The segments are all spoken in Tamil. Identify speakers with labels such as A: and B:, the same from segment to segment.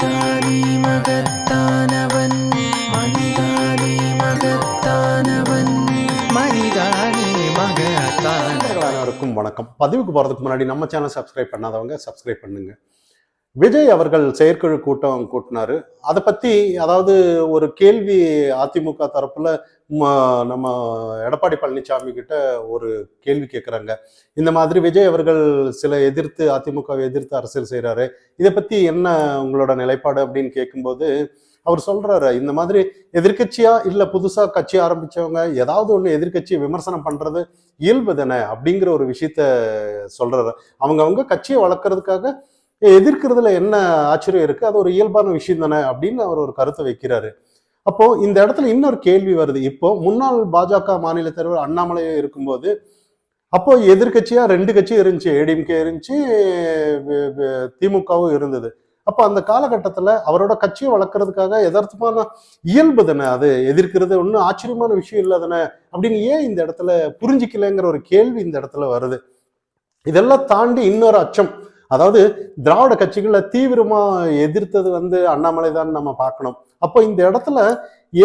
A: மனிதானே மகத்தானவன், மனிதானே மகத்தானவன், மனிதானே மகத்தானவன்.
B: அனைவருக்கும் வணக்கம். பதிவுக்கு போறதுக்கு முன்னாடி நம்ம சேனல் சப்ஸ்கிரைப் பண்ணாதவங்க சப்ஸ்கிரைப் பண்ணுங்க. விஜய் அவர்கள் செயற்குழு கூட்டம் கூட்டினாரு. அதை பத்தி அதாவது ஒரு கேள்வி அதிமுக தரப்புல நம்ம எடப்பாடி பழனிசாமி கிட்ட ஒரு கேள்வி கேட்குறாங்க. இந்த மாதிரி விஜய் அவர்கள் சில அதிமுகவை எதிர்த்து அரசியல் செய்யறாரு, இதை பத்தி என்ன உங்களோட நிலைப்பாடு அப்படின்னு கேட்கும்போது அவர் சொல்றாரு, இந்த மாதிரி எதிர்கட்சியா இல்ல புதுசா கட்சி ஆரம்பிச்சவங்க ஏதாவது ஒண்ணு எதிர்கட்சியை விமர்சனம் பண்றது இயல்பு தானே அப்படிங்கிற ஒரு விஷயத்த சொல்றாரு. அவங்க கட்சியை வளர்க்கறதுக்காக எதிர்க்கிறதுல என்ன ஆச்சரியம் இருக்கு, அது ஒரு இயல்பான விஷயம் தானே அப்படின்னு அவர் ஒரு கருத்தை வைக்கிறாரு. அப்போ இந்த இடத்துல இன்னொரு கேள்வி வருது. இப்போ முன்னாள் பாஜக மாநில தலைவர் அண்ணாமலை இருக்கும்போது அப்போ எதிர்கட்சியா 2 கட்சி இருந்துச்சு, ஏடிஎம்கே இருந்துச்சு, திமுகவும் இருந்தது. அப்போ அந்த காலகட்டத்துல அவரோட கட்சியை வளர்க்கறதுக்காக யதார்த்தமான இயல்பு தானே, அது எதிர்க்கிறது ஒன்றும் ஆச்சரியமான விஷயம் இல்லை தானே அப்படின்னு ஏன் இந்த இடத்துல புரிஞ்சிக்கலைங்கிற ஒரு கேள்வி இந்த இடத்துல வருது. இதெல்லாம் தாண்டி இன்னொரு அச்சம், அதாவது திராவிட கட்சிகளை தீவிரமா எதிர்த்தது அண்ணாமலை தான் நம்ம பார்க்கணும். அப்போ இந்த இடத்துல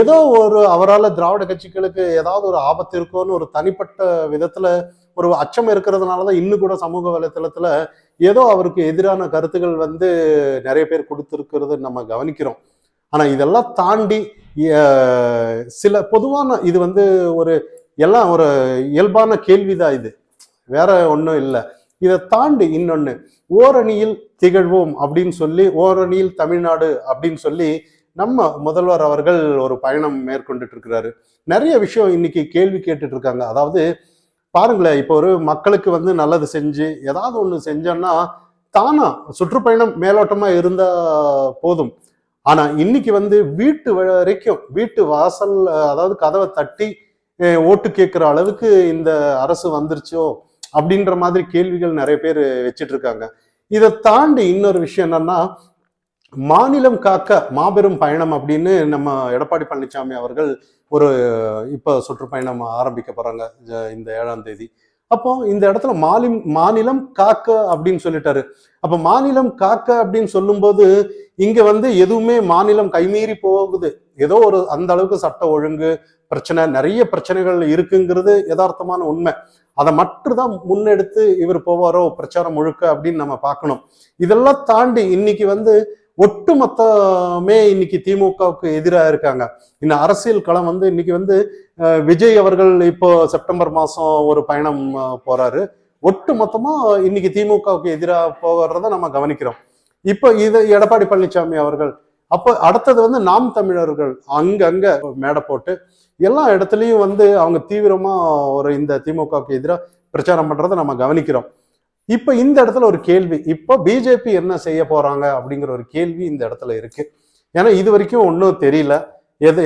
B: ஏதோ ஒரு அவரால் திராவிட கட்சிகளுக்கு ஏதாவது ஒரு ஆபத்து இருக்கும்னு ஒரு தனிப்பட்ட விதத்துல ஒரு அச்சம் இருக்கிறதுனாலதான் இன்னும் கூட சமூக வலைத்தளத்துல ஏதோ அவருக்கு எதிரான கருத்துகள் நிறைய பேர் கொடுத்துருக்கிறது நம்ம கவனிக்கிறோம். ஆனா இதெல்லாம் தாண்டி சில பொதுவான இது ஒரு எல்லாம் ஒரு இயல்பான கேள்விதான், இது வேற ஒன்றும் இல்லை. இதை தாண்டி இன்னொன்னு, ஓரணியில் திகழ்வோம் அப்படின்னு சொல்லி, ஓரணியில் தமிழ்நாடு அப்படின்னு சொல்லி நம்ம முதல்வர் அவர்கள் ஒரு பயணம் மேற்கொண்டுட்டு இருக்கிறாரு. நிறைய விஷயம் இன்னைக்கு கேள்வி கேட்டுட்டு இருக்காங்க. அதாவது பாருங்களேன், இப்போ ஒரு மக்களுக்கு நல்லது செஞ்சு ஏதாவது ஒண்ணு செஞ்சோம்னா தானா சுற்றுப்பயணம் மேலோட்டமா இருந்தா போதும். ஆனா இன்னைக்கு வீட்டு வரைக்கும், வீட்டு வாசல், அதாவது கதவை தட்டி ஓட்டு கேட்கிற அளவுக்கு இந்த அரசு வந்துருச்சோ அப்படின்ற மாதிரி கேள்விகள் நிறைய பேர் வச்சிட்டு இருக்காங்க. இதை தாண்டி இன்னொரு விஷயம் என்னன்னா, மாநிலம் காக்க மாபெரும் பயணம் அப்படின்னு நம்ம எடப்பாடி பழனிசாமி அவர்கள் ஒரு இப்ப சுற்றுப்பயணம் ஆரம்பிக்க போறாங்க இந்த 7ஆம் தேதி. அப்போ இந்த இடத்துல மாநிலம் காக்க அப்படின்னு சொல்லிட்டாரு. அப்ப மாநிலம் காக்க அப்படின்னு சொல்லும்போது இங்க எதுவுமே மாநிலம் கைமீறி போகுது, ஏதோ ஒரு அந்த அளவுக்கு சட்ட ஒழுங்கு பிரச்சனை, நிறைய பிரச்சனைகள் இருக்குங்கிறது யதார்த்தமான உண்மை. அதை மட்டும்தான் முன்னெடுத்து இவர் போவாரோ பிரச்சாரம் முழுக்க அப்படின்னு நம்ம பார்க்கணும். இதெல்லாம் தாண்டி இன்னைக்கு ஒட்டுமொத்தமே இன்னைக்கு திமுகவுக்கு எதிராக இருக்காங்க. இந்த அரசியல் களம் இன்னைக்கு விஜய் அவர்கள் இப்போ செப்டம்பர் மாசம் ஒரு பயணம் போறாரு. ஒட்டு மொத்தமா இன்னைக்கு திமுகவுக்கு எதிராக போகிறத நம்ம கவனிக்கிறோம். இப்போ இது எடப்பாடி பழனிசாமி அவர்கள், அப்போ அடுத்தது நாம் தமிழர்கள் அங்க மேடை போட்டு எல்லா இடத்துலையும் அவங்க தீவிரமா ஒரு இந்த திமுகவுக்கு எதிராக பிரச்சாரம் பண்றதை நம்ம கவனிக்கிறோம். இப்ப இந்த இடத்துல ஒரு கேள்வி, இப்போ பிஜேபி என்ன செய்ய போறாங்க அப்படிங்கிற ஒரு கேள்வி இந்த இடத்துல இருக்கு. ஏன்னா இது வரைக்கும் ஒன்றும் தெரியல,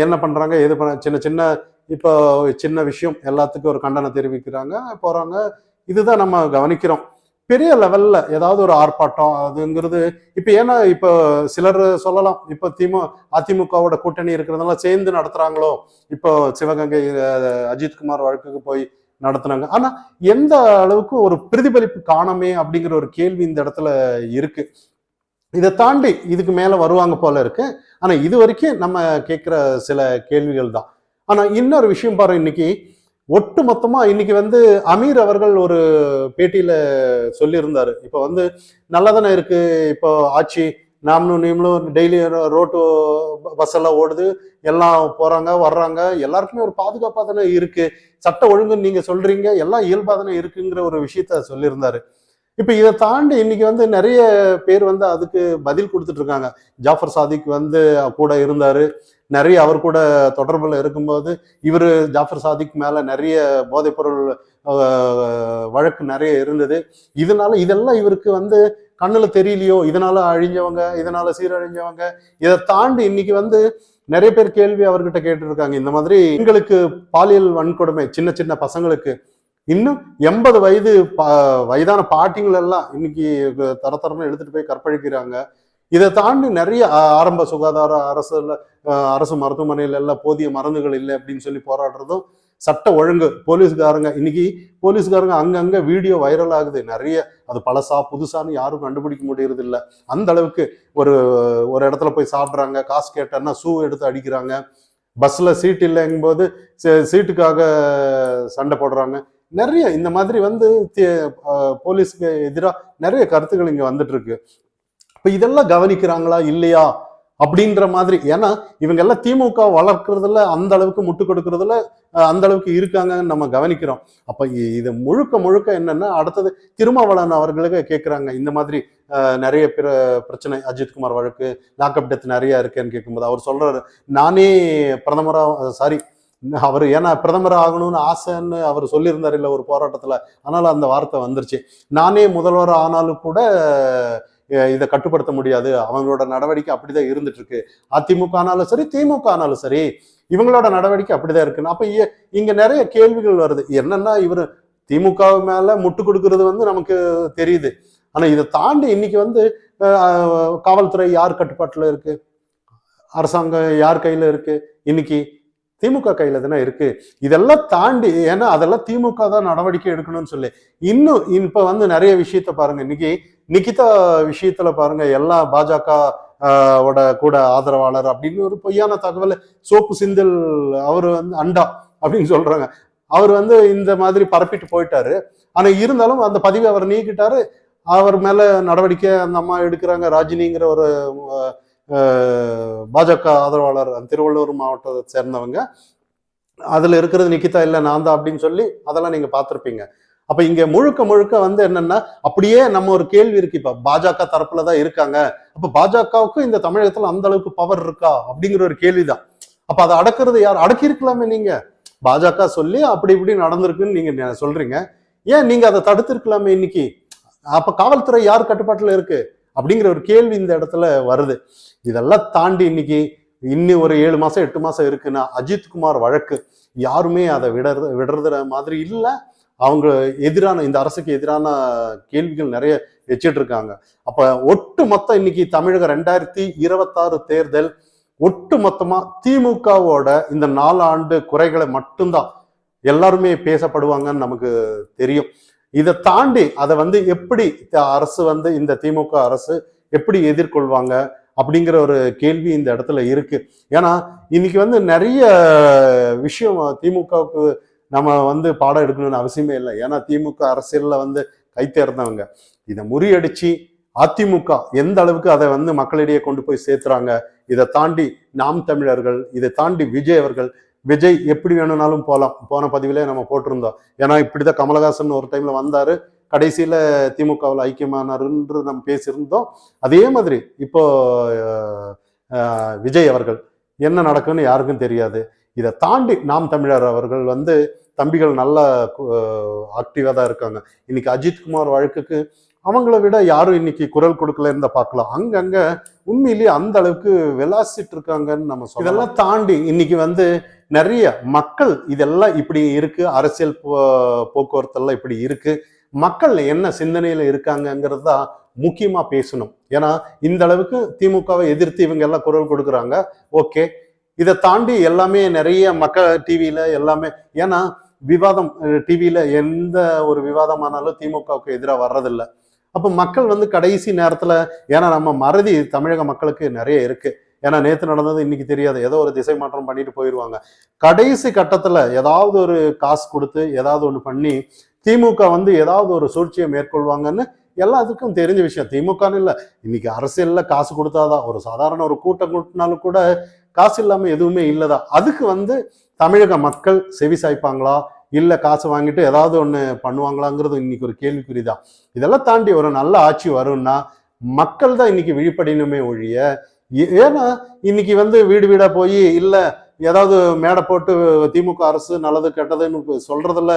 B: என்ன பண்றாங்க, சின்ன சின்ன இப்போ சின்ன விஷயம் எல்லாத்துக்கும் ஒரு கண்டனம் தெரிவிக்கிறாங்க, போறாங்க. இதுதான் நம்ம கவனிக்கிறோம். பெரிய லெவல்ல ஏதாவது ஒரு ஆர்ப்பாட்டம் அதுங்கிறது இப்ப, ஏன்னா இப்ப சிலர் சொல்லலாம், இப்ப அதிமுகவோட கூட்டணி இருக்கிறதுனால சேர்ந்து நடத்துறாங்களோ, இப்போ சிவகங்கை அஜித்குமார் வழக்குக்கு போய் நடத்துனாங்க. ஆனா எந்த அளவுக்கு ஒரு பிரதிபலிப்பு காணமே அப்படிங்கிற ஒரு கேள்வி இந்த இடத்துல இருக்கு. இதை தாண்டி இதுக்கு மேல வருவாங்க போல இருக்கு. ஆனா இது வரைக்கும் நம்ம கேட்கிற சில கேள்விகள் தான். ஆனா இன்னொரு விஷயம் பாரு, இன்னைக்கு ஒட்டு மொத்தமா இன்னைக்கு அமீர் அவர்கள் ஒரு பேட்டியில சொல்லியிருந்தாரு, இப்போ நல்லதானே இருக்கு, இப்போ ஆட்சி நீங்களும் டெய்லி ரோட்டு பஸ் எல்லாம் ஓடுது, எல்லாம் போறாங்க வர்றாங்க, எல்லாருக்குமே ஒரு பாதுகாப்பா தானே இருக்கு, சட்ட ஒழுங்குன்னு நீங்க சொல்றீங்க, எல்லாம் இயல்பா தானே இருக்குங்கிற ஒரு விஷயத்த சொல்லியிருந்தாரு. இப்ப இதை தாண்டி இன்னைக்கு நிறைய பேர் அதுக்கு பதில் கொடுத்துட்டு இருக்காங்க. ஜாஃபர் சாதிக் கூட இருந்தாரு, நிறைய அவர் கூட தொடர்புல இருக்கும்போது இவரு ஜாஃபர் சாதிக் மேல நிறைய போதைப்பொருள் வழக்கு நிறைய இருந்தது. இதெல்லாம் இவருக்கு கண்ணுல தெரியலையோ, இதனால அழிஞ்சவங்க, இதனால சீரழிஞ்சவங்க. இதை தாண்டி இன்னைக்கு நிறைய பேர் கேள்வி அவர்கிட்ட கேட்டு இருக்காங்க. இந்த மாதிரி பெண்களுக்கு பாலியல் வன்கொடுமை, சின்ன சின்ன பசங்களுக்கு இன்னும் 80 வயதான பாட்டிங்கள் எல்லாம் இன்னைக்கு தரத்தரமா எடுத்துட்டு போய் கற்பழிக்கிறாங்க. இதை தாண்டி நிறைய ஆரம்ப சுகாதார அரசு மருத்துவமனையில எல்லாம் போதிய மருந்துகள் இல்லை அப்படின்னு சொல்லி போராடுறதும் சட்ட ஒழுங்கு போலீஸ்காரங்க இன்னைக்கு போலீஸ்காரங்க அங்கங்க வீடியோ வைரல் ஆகுது நிறைய. அது பழசா புதுசான்னு யாரும் கண்டுபிடிக்க முடியறது இல்லை. அந்த அளவுக்கு ஒரு ஒரு இடத்துல போய் சாப்பிட்றாங்க, காசு கேட்டேன்னா ஷூ எடுத்து அடிக்கிறாங்க, பஸ்ல சீட் இல்லைங்கும் போது சீட்டுக்காக சண்டை போடுறாங்க. நிறைய இந்த மாதிரி வந்து போலீஸ்க்கு எதிராக நிறைய கருத்துக்கள் இங்க வந்துட்டு இருக்கு. இப்ப இதெல்லாம் கவனிக்கிறாங்களா இல்லையா அப்படின்ற மாதிரி. ஏன்னா இவங்க எல்லாம் திமுக வளர்க்கறதுல அந்த அளவுக்கு முட்டு கொடுக்கறதுல அந்த அளவுக்கு இருக்காங்கன்னு நம்ம கவனிக்கிறோம். அப்ப இது முழுக்க முழுக்க என்னன்னா அடுத்தது திருமாவளவன் அவர்களுக்கு கேட்கிறாங்க இந்த மாதிரி நிறைய பிரச்சனை, அஜித்குமார் வழக்கு, லாக்அப் டெத் நிறைய இருக்குன்னு கேட்கும்போது அவர் சொல்றாரு, நானே பிரதமரா சாரி அவர் ஏன்னா பிரதமர் ஆகணும்னு ஆசைன்னு அவர் சொல்லியிருந்தார் இல்ல ஒரு போராட்டத்துல, அதனால அந்த வார்த்தை வந்துருச்சு. நானே முதல்வர் ஆனாலும் கூட இதை கட்டுப்படுத்த முடியாது, அவங்களோட நடவடிக்கை அப்படிதான் இருந்துட்டு இருக்கு. அதிமுக ஆனாலும் சரி திமுக ஆனாலும் சரி இவங்களோட நடவடிக்கை அப்படிதான் இருக்குன்னு. அப்ப இங்க நிறைய கேள்விகள் வருது. என்னன்னா இவர் திமுக மேல முட்டு கொடுக்கறது வந்து நமக்கு தெரியுது. ஆனா இதை தாண்டி இன்னைக்கு வந்து காவல்துறை யார் கட்டுப்பாட்டுல இருக்கு, அரசாங்கம் யார் கையில இருக்கு, இன்னைக்கு திமுக கையில தானே இருக்கு. இதெல்லாம் தாண்டி ஏன்னா அதெல்லாம் திமுக தான் நடவடிக்கை எடுக்கணும்னு சொல்லி இன்னும் இப்ப வந்து நிறைய விஷயத்த பாருங்க. இன்னைக்கு நிகிதா விஷயத்துல பாருங்க, எல்லா பாஜக கூட ஆதரவாளர் அப்படின்னு ஒரு பொய்யான தகவல், சோப்பு சிந்தில் அவரு வந்து அண்டா அப்படின்னு சொல்றாங்க. அவர் வந்து இந்த மாதிரி பரப்பிட்டு போயிட்டாரு. ஆனா இருந்தாலும் அந்த பதிவை அவர் நீக்கிட்டாரு. அவர் மேல நடவடிக்கை அந்த அம்மா எடுக்கிறாங்க. ராஜினிங்கிற ஒரு பாஜக ஆதரவாளர், திருவள்ளூர் மாவட்டத்தை சேர்ந்தவங்க, அதுல இருக்கிறது நிகிதா இல்ல நான் தான் அப்படின்னு சொல்லி அதெல்லாம் நீங்க பார்த்திருப்பீங்க. அப்ப இங்க முழுக்க முழுக்க வந்து என்னன்னா அப்படியே நம்ம ஒரு கேள்வி இருக்கு. இப்ப பாஜக தரப்புலதான் இருக்காங்க, அப்ப பாஜகவுக்கு இந்த தமிழகத்துல அந்த அளவுக்கு பவர் இருக்கா அப்படிங்கிற ஒரு கேள்விதான். அப்ப அதை அடக்குறது யார்? அடக்கி இருக்கலாமே. நீங்க பாஜக சொல்லி அப்படி இப்படி நடந்திருக்குன்னு நீங்க சொல்றீங்க, ஏன் நீங்க அதை தடுத்திருக்கலாமே இன்னைக்கு? அப்ப காவல்துறை யார் கட்டுப்பாட்டுல இருக்கு அப்படிங்கிற ஒரு கேள்வி இந்த இடத்துல வருது. இதெல்லாம் தாண்டி இன்னைக்கு இன்னும் ஒரு 7 மாசம் 8 மாசம் இருக்குன்னா அஜித்குமார் வழக்கு யாருமே அதை விடுறது மாதிரி இல்லை. அவங்க எதிரான இந்த அரசுக்கு எதிரான கேள்விகள் நிறைய வச்சிட்டு இருக்காங்க. அப்ப ஒட்டு மொத்தம் இன்னைக்கு தமிழக 2026 தேர்தல் ஒட்டு மொத்தமா திமுகவோட இந்த 4 ஆண்டு குறைகளை மட்டும்தான் எல்லாருமே பேசப்படுவாங்கன்னு நமக்கு தெரியும். இதை தாண்டி அதை வந்து எப்படி அரசு வந்து இந்த திமுக அரசு எப்படி எதிர்கொள்வாங்க அப்படிங்கிற ஒரு கேள்வி இந்த இடத்துல இருக்கு. ஏன்னா இன்னைக்கு வந்து நிறைய விஷயம் திமுகவுக்கு நம்ம வந்து பாடம் எடுக்கணும்னு அவசியமே இல்லை. ஏன்னா திமுக அரசியல்ல வந்து கை தேர்ந்தவங்க. இதை முறியடிச்சு அதிமுக எந்த அளவுக்கு அதை வந்து மக்களிடையே கொண்டு போய் சேர்த்துறாங்க. இதை தாண்டி நாம் தமிழர்கள், இதை தாண்டி விஜய் அவர்கள், விஜய் எப்படி வேணும்னாலும் போகலாம். போன பதிவிலே நம்ம போட்டிருந்தோம். ஏன்னா இப்படிதான் கமலஹாசன் ஒரு டைம்ல வந்தாரு, கடைசியில திமுகவில் ஐக்கியமானாருன்று நம்ம பேசியிருந்தோம். அதே மாதிரி இப்போ விஜய் அவர்கள் என்ன நடக்குன்னு யாருக்கும் தெரியாது. இதை தாண்டி நாம் தமிழர் அவர்கள் வந்து தம்பிகள் நல்ல ஆக்டிவா தான் இருக்காங்க. இன்னைக்கு அஜித்குமார் வழக்குக்கு அவங்கள விட யாரும் இன்னைக்கு குரல் கொடுக்கலன்னு பார்க்கலாம். அங்கங்க உண்மையிலேயே அந்த அளவுக்கு விளாசிட்டு இருக்காங்கன்னு நம்ம சொல்லலாம். இதெல்லாம் தாண்டி இன்னைக்கு வந்து நிறைய மக்கள் இதெல்லாம் இப்படி இருக்கு, அரசியல் போக்குவரத்து எல்லாம் இப்படி இருக்கு, மக்கள் என்ன சிந்தனையில இருக்காங்கிறது தான் முக்கியமா பேசணும். ஏன்னா இந்த அளவுக்கு திமுகவை எதிர்த்து இவங்க எல்லாம் குரல் கொடுக்குறாங்க, ஓகே. இதை தாண்டி எல்லாமே நிறைய மக்கள் டிவியில எல்லாமே, ஏன்னா விவாதம் டிவியில எந்த ஒரு விவாதமானாலும் திமுகவுக்கு எதிராக வர்றதில்லை. அப்போ மக்கள் வந்து கடைசி நேரத்துல, ஏன்னா நம்ம மறதி தமிழக மக்களுக்கு நிறைய இருக்கு. ஏன்னா நேற்று நடந்தது இன்னைக்கு தெரியாது, ஏதோ ஒரு திசை மாற்றம் பண்ணிட்டு போயிடுவாங்க. கடைசி கட்டத்துல ஏதாவது ஒரு காசு கொடுத்து ஏதாவது ஒண்ணு பண்ணி திமுக வந்து ஏதாவது ஒரு சூழ்ச்சியை மேற்கொள்வாங்கன்னு எல்லாத்துக்கும் தெரிஞ்ச விஷயம். திமுகன்னு இல்லை, இன்னைக்கு அரசியல்ல காசு கொடுத்தாதான், ஒரு சாதாரண ஒரு கூட்டம் கூட்டினாலும் கூட காசு இல்லாம எதுவுமே இல்லைதான். அதுக்கு வந்து தமிழக மக்கள் செவி சாய்ப்பாங்களா இல்ல காசு வாங்கிட்டு ஏதாவது ஒண்ணு பண்ணுவாங்களாங்கிறது இன்னைக்கு ஒரு கேள்விக்குறிதான். இதெல்லாம் தாண்டி ஒரு நல்ல ஆட்சி வரும்னா மக்கள் தான் இன்னைக்கு விழிப்படையணுமே ஒழிய, ஏன்னா இன்னைக்கு வந்து வீடு வீடா போய் இல்ல ஏதாவது மேடை போட்டு திமுக அரசு நல்லது கெட்டதுன்னு சொல்றதுல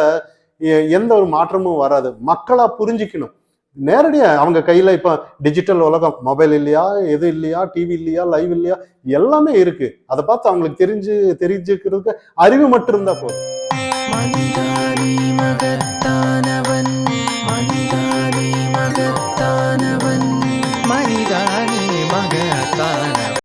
B: எந்த ஒரு மாற்றமும் வராது. மக்களா புரிஞ்சுக்கணும். நேரடியா அவங்க கையில இப்ப டிஜிட்டல் உலகம், மொபைல் இல்லையா, எது இல்லையா, டிவி இல்லையா, லைவ் இல்லையா, எல்லாமே இருக்கு. அதை பார்த்து அவங்களுக்கு தெரிஞ்சுக்கிறதுக்கு அறிவு மட்டும் இருந்தா போதும்.